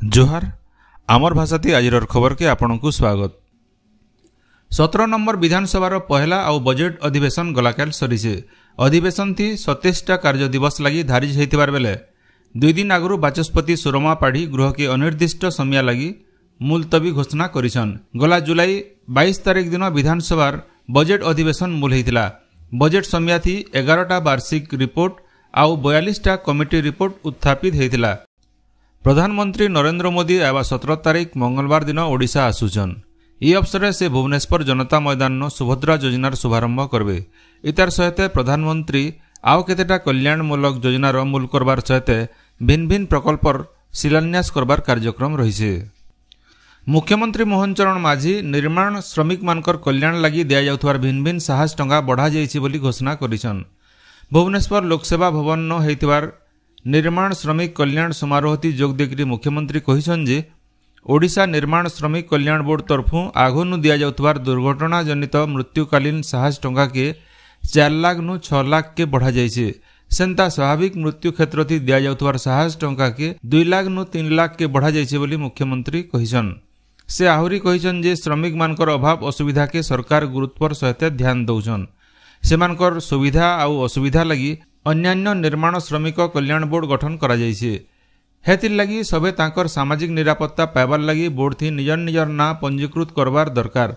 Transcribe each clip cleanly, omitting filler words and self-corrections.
जोहार आमर भाषाती आजिर खबर के आपण को स्वागत। 17 नंबर विधानसभा पहला आउ बजेट अधिवेशन गलाकाल सरीचे। अधिवेशन थी 27टा कार्य दिवस लगी धारिज होइतिबार बेले 2 दिन आगु बाचस्पति सुरमा पाढ़ी गृह के अनिर्दिष्ट समय लगी मुलतवी घोषणा करिछन। गला जुलाई 22 तारिख दिन विधानसभार बजेट अधिवेशन मूल होइतिला। बजेट समय थी 11टा वार्षिक रिपोर्ट आउ 42टा कमिटी रिपोर्ट उत्थापित होइतिला। प्रधानमंत्री नरेंद्र मोदी आवा 17 तारिख मंगलवार दिन ओडिशा आसुचन। ई अवसर से भुवनेश्वर जनता मैदान सुभद्रा योजनार शुभारंभ करबे। इतार सहित प्रधानमंत्री आउ केतेटा कल्याणमूलक योजनार मूल करबार सहित भिन्न भिन्न प्रकल्पर शिलान्यास करबार कार्यक्रम रहिছে। मुख्यमंत्री मोहन चरण माझी निर्माण श्रमिक मानकर कल्याण लगी दिया जाउथवार भिन्न भिन्न साहस टंका बढ़ा जाइछि बोली घोषणा करिछन। भुवनेश्वर लोकसेवा भवन न हेतिवार निर्माण श्रमिक कल्याण समारोह जोग देकरी मुख्यमंत्री कहिछन जे ओडिशा निर्माण श्रमिक कल्याण बोर्ड तरफु आगनु दिया जाउथवार दुर्घटना जनित मृत्युकालीन साहस टंका के 4 लाख नु 6 लाख के बढ़ा जाइछे। सेंता स्वाभाविक मृत्यु क्षेत्र थी दिया जाउथवार साहस टंका के 2 लाख नु 3 लाख के बढ़ा जाइछे बोली मुख्यमंत्री कहिछन। से आहुरी कहिछन जे श्रमिक मानकर अभाव असुविधा के सरकार गुरुत्वर सहित ध्यान दउछन। सेमानकर सुविधा आउ असुविधा लगी अन्यान्य निर्माण श्रमिक कल्याण बोर्ड गठन करा जाइछे। हेतिर लगी सबे तांकर सामाजिक निरापत्ता पाइबार लगी बोर्ड थी निजर निजर ना पंजीकृत करवार दरकार।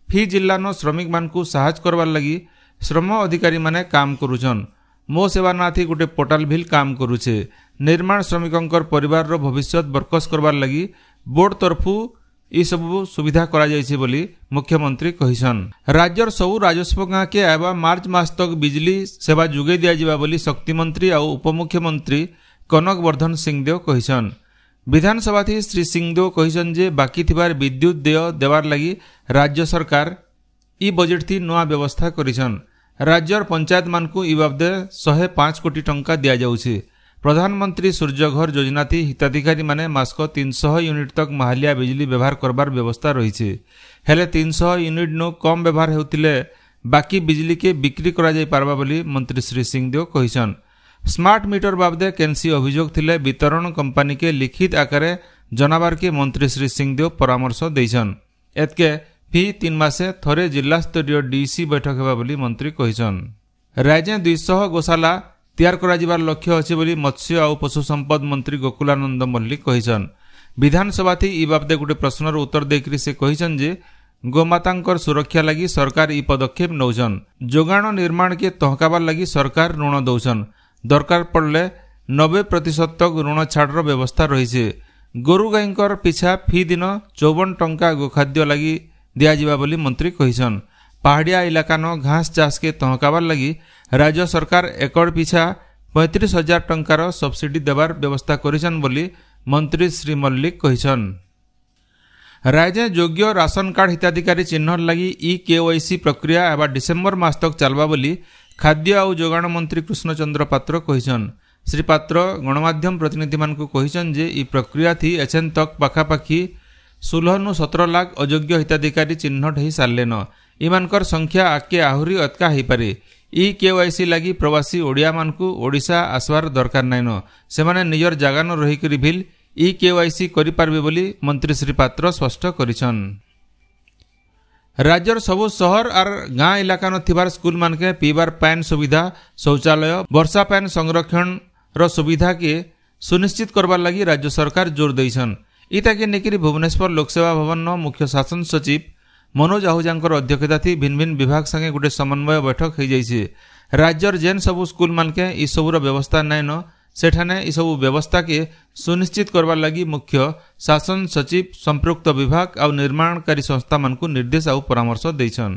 फी जिल्ला न श्रमिक मानकु साहाय्य करवार लगी श्रम अधिकारी माने काम करुछन। मो सेवा ना थी गोटे पोर्टाल भी काम करुछे। निर्माण श्रमिकंकर परिवार रो भविष्य बरकस करवार लगी बोर्ड तरफु ई सब सुविधा करा जाइछे बोली मुख्यमंत्री कहिछन। राज्यर सबु राजस्व गाँ के आवा मार्च मास तक बिजली सेवा जुगे दिया जिबा बोली शक्ति मंत्री और उपमुख्यमंत्री कनक वर्धन सिंहदेव कहिछन। विधानसभा थी श्री सिंहदेव कहिछन जे बाकी थिबार विद्युत देय देवार लगी राज्य सरकार ई बजेट थी नया व्यवस्था करिछन। राज्यर पंचायत मानकु ई बाबदे 105 कोटी टंका दिया जाउछे। प्रधानमंत्री सूर्यघर योजना थी हिताधिकारी माने मासक 300 यूनिट तक माहालिया बिजली व्यवहार करबार व्यवस्था रहिछे। हेले 300 यूनिट नु कम व्यवहार हेउतिले बाकी बिजली के बिक्री करा जाय पारबा बोली मंत्री श्री सिंहदेव कहिछन। स्मार्ट मीटर बाबदे केनसी अभियोग थिले वितरण कंपनी के लिखित आकारे जनाबार के मंत्री श्री सिंहदेव परामर्श दैछन। एतके फी 3 मासे थरे जिला स्तरीय डीसी बैठक हेबा बोली मंत्री कहिछन। राज्य 200 गोशाला तैयार करा जिबार लक्ष्य अछि बोली मत्स्य और पशु संपद मंत्री गोकुलानंद मल्लिक कहिछन। विधानसभा थी ई बाबदे गोटे प्रश्नर उत्तर देकरी से कहिछन जे गोमातांकर सुरक्षा लगी सरकार ई पदक्षेप नौछन। जोगाण निर्माण के तहकाबार लगी सरकार ऋण दौछन। दरकार पड़ले 90% तक ऋण छाड़र व्यवस्था रहिछे। गोरु गाईंकर पिछा फी दिन 54 टंका गोखाद्य लगी दिया जिबा बोली मंत्री कहिछन। पहाड़िया इलाका न घास चाष के तहकाबार लगी राज्य सरकार एकड़ पिछा 35,000 टंकार सब्सिडी देवार व्यवस्था करिछन बोली मंत्री श्री मल्लिक कहिछन। राज्य योग्य राशन कार्ड हिताधिकारी चिन्ह लगी ई केवाईसी प्रक्रिया एवं डिसेम्बर मास तक चलबा बोली खाद्य और जोगाण मंत्री कृष्णचंद्र पात्र कहिछन। श्री पात्र गणमाध्यम प्रतिनिधि मानकु कहिछन जे ई प्रक्रिया थी एछन तक पाखापाखी 16 17 लाख अयोग्य हिताधिकारी चिन्हट हो सारेन। इमानकर संख्या आके आहुरी अतका हो पारे। ई केवाईसी लगी प्रवासी ओडिया मानकु ओडिशा आसवार दरकार नाइन। सेमाने निजर जागा न रही करी भी ई केवाईसी करि पारबे बोली मंत्री श्री पात्र स्पष्ट करिछन। राज्यर सबु शहर और गाँ इलाका न थिबार स्कूल मानके पीबार पानी सुविधा शौचालय वर्षा पानी संरक्षण रो सुविधा के सुनिश्चित करबार लगी राज्य सरकार जोर दैछन। इता के नेकरी भुवनेश्वर लोकसेवा भवन न मुख्य शासन सचिव मनोज आहूजांकर अध्यक्षता थी भिन्न भिन्न विभाग संगे गोटे समन्वय बैठक हो जाइछे। राज्यर जेन सबु स्कूल मानके ई सबुर व्यवस्था नाइन सेठाने ई सबु व्यवस्था के सुनिश्चित करबार लगी मुख्य शासन सचिव संपृक्त विभाग और निर्माणकारी संस्था मानकु निर्देश और परामर्श दैछन।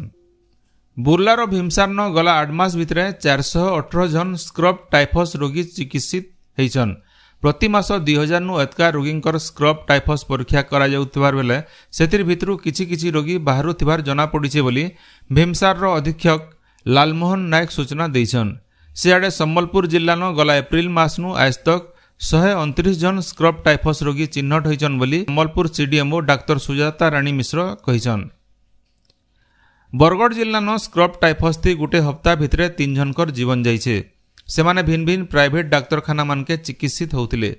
बुर्लार भीमसार न गला 8 मास भितरे 418 जन स्क्रब टाइफस रोगी चिकित्सित होइछन। प्रति मास 2000 नु एतका रोगींकर स्क्रब टाइफस परीक्षा करा जाउतबार बेले सेतिर भितरु किछि रोगी बाहरु थिबार जना पड़िछे बोली भीमसार रो अधीक्षक लालमोहन नायक सूचना दैछन। सियाडे सम्बलपुर जिल्ला न गला एप्रिल मास नु आज तक 129 जन स्क्रब टाइफस रोगी चिन्हट होइछन बोली सम्बलपुर सीडीएमओ डाक्टर सुजाता रानी मिश्र कहिछन। बरगढ़ जिल्ला न स्क्रब टाइफस थी गोटे हप्ता भितरे 3 जनकर जीवन जाइछे। सेमाने भिन्न भिन्न प्राइवेट डाक्तरखाना मानके चिकित्सित होउथिले।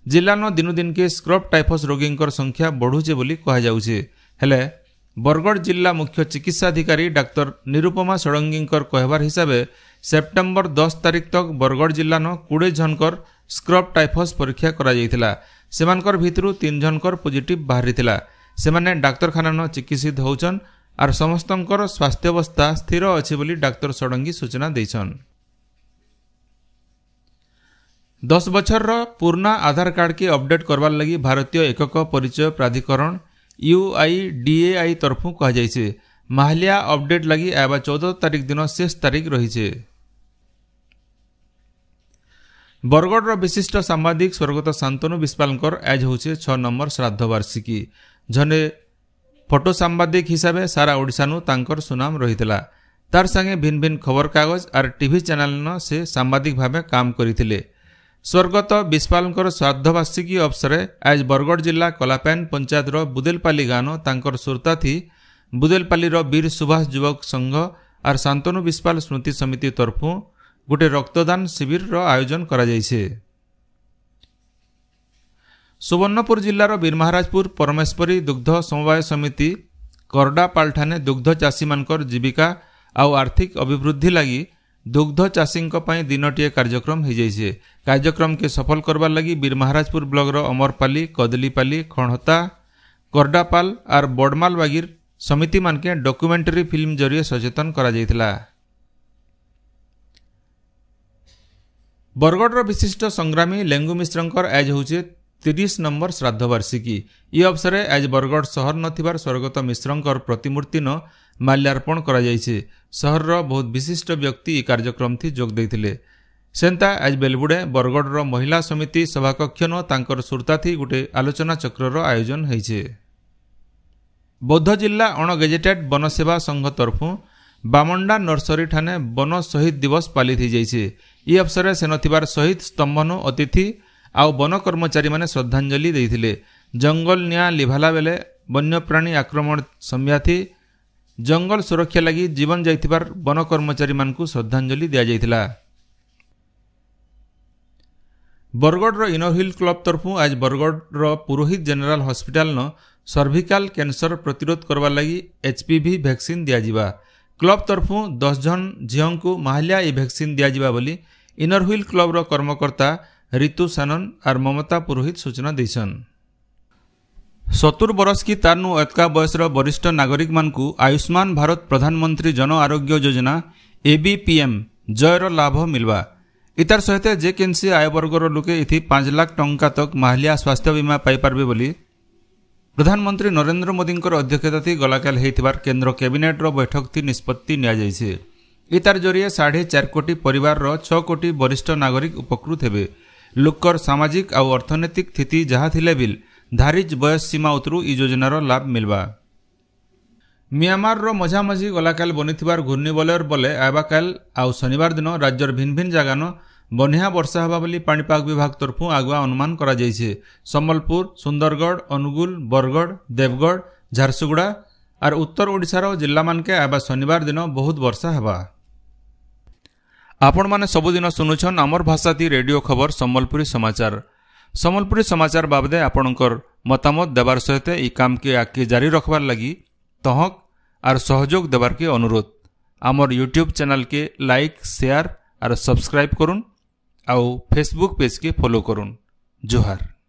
जिल्लानो दिनु दिन के स्क्रब टाइफस रोगींकर संख्या बढ़ुचे बोली कहा जाउछे। हेले बरगढ़ जिला मुख्य चिकित्सा अधिकारी डाक्टर निरुपमा षडंगींकर कहबार हिसाबे सेप्टेम्बर 10 तारिख तक बरगढ़ जिल्लानो 20 जनकर स्क्रब टाइफस परीक्षा करा जायतिला। सेमानकर भितरु 3 जनकर पॉजिटिव बाहरितिला। सेमाने डाक्तरखाना चिकित्सित होउछन आर समस्तंकर स्वास्थ्यावस्था स्थिर अछि बोली डाक्टर षडंगी सूचना दैछन। 10 बछर पुराना आधार कार्ड के अपडेट करवार लगी भारतीय एकक परिचय प्राधिकरण UIDAI तरफु कह जाइछे। माहलिया अपडेट लगी आबा 14 तारिख दिन शेष तारिख रहिछे। बरगढ़ विशिष्ट सांबादिक स्वर्गत शांतनु विस्पालकर आज होचे 6 नंबर श्राद्ध वार्षिकी। जने फोटो सांबादिक हिसाबे सारा ओडिशानु तांकर सुनाम रहितला। तार संगे भिन्न भिन्न खबर कागज और टीवी चैनल न से सांबादिक भावे काम करिथिले। स्वर्गत विस्पालकर श्राद्धवार्षिकी अवसरे आज बरगढ़ जिला कलापैन पंचायत बुदेलपाली गाँव तांकर सुरता थी बुदेलपाली वीर सुभाष युवक संघ और शांतनु विस्पाल स्मृति समिति तरफु गोटे रक्तदान शिविर आयोजन करा जायछे। सुवर्णपुर जिलार बीरमहाराजपुर परमेश्वरी दुग्ध समवाय समिति करडापाल ठाने दुग्ध चाषी मानकर जीविका आउ आर्थिक अभिवृद्धि लगी दुग्ध चाषी दिनटीय कार्यक्रम हो जाइए। कार्यक्रम के सफल करवार लगी बीरमहाराजपुर ब्लॉक अमरपाली कदलीपाली खणहता करडापाल और बड़माल बागिर समिति मान के डॉक्यूमेंटरी फिल्म जरिए सचेतन करा जायतिला। बरगढ़ विशिष्ट संग्रामी लेंगु मिश्रंकर आज होचे 30 नंबर श्राद्ध वार्षिकी। ये अवसर आज बरगढ़ सहर नथिबार स्वर्गत मिश्रंकर प्रतिमूर्ति न माल्यार्पण करा जायछे। सहर बहुत विशिष्ट व्यक्ति कार्यक्रम थी जोग देथिले। सेंता आज बेलबुड़े बरगढ़ महिला समिति सभाकक्ष न तांकर सुरता थी गोटे आलोचना चक्र आयोजन होइछे। बौद्ध जिला अण गेजेटेड वन सेवा संघ तरफु बामंडा नर्सरी ठाने वन शहीद दिवस पालित हो जाइछे। ये अवसर से नथिबार शहीद स्तंभनु अतिथि आउ वन कर्मचारी माने श्रद्धांजलि देथिले। जंगल निया लिभाला बेले वन्यप्राणी आक्रमण सम्या थी जंगल सुरक्षा लगी जीवन जाइथिबार वन कर्मचारी मानकु श्रद्धांजलि दिया जाइथिला। बरगढ़ इनर हिल क्लब तरफु आज बरगढ़ पुरोहित जनरल हॉस्पिटल न सर्विकल कैंसर प्रतिरोध करवा लगी HPV वैक्सीन दिया जिबा। क्लब तरफु 10 जन झियों को माहलिया ये वैक्सीन दिया जिबा बोली इनर हिल क्लब कर्मकर्ता ऋतु सानन और ममता पुरोहित सूचना दैछन। 70 बरस की तारनु अतका बयसर वरिष्ठ नागरिक मानकु आयुष्मान भारत प्रधानमंत्री जन आरोग्य योजना ABPM जयर लाभ मिलवा। इतार सहित जेकेन्सी आय वर्गर लोके इथि 5 लाख टंका तक माहलिया स्वास्थ्य बीमा पाई पारबे बोली प्रधानमंत्री नरेंद्र मोदी अध्यक्षता थी गलाकाल होइथिबार केंद्र कैबिनेट बैठक थी निष्पत्ति निया जायछे। इतार जरिए 4.5 कोटी परिवार 6 कोटी वरिष्ठ नागरिक उपकृत हेबे। लोकर सामाजिक और अर्थनैतिक स्थिति जहाँ थिले बिल धारिज बयस सीमा उतरू ई योजनार लाभ मिलवा। म्यांमार मझामझी गलाकाल बनिथिबार घूर्णिबलयर बले आबाकाल आउ शनिवार दिन राज्यर भिन्न भिन्न जगान बनिया वर्षा हवा बोली पाणीपाग विभाग तरफु आगुआ अनुमान करा जायछे। सम्बलपुर सुंदरगढ़ अनुगुल बरगढ़ देवगढ़ झारसुगुड़ा और उत्तर ओडिशार जिला मानके आबा शनिवार दिन बहुत वर्षा हवा। आपण माने सबुदिन सुनुछन आमर भाषा ती रेडियो खबर सम्बलपुरी समाचार बाबदे आपणकर मतामत देवार सहित ई काम के आगे जारी रखबार लगी तहक और सहयोग देवार के अनुरोध। आमर यूट्यूब चैनल के लाइक शेयर और सब्सक्राइब करुन आउ फेसबुक पेज के फॉलो करुन। जोहार।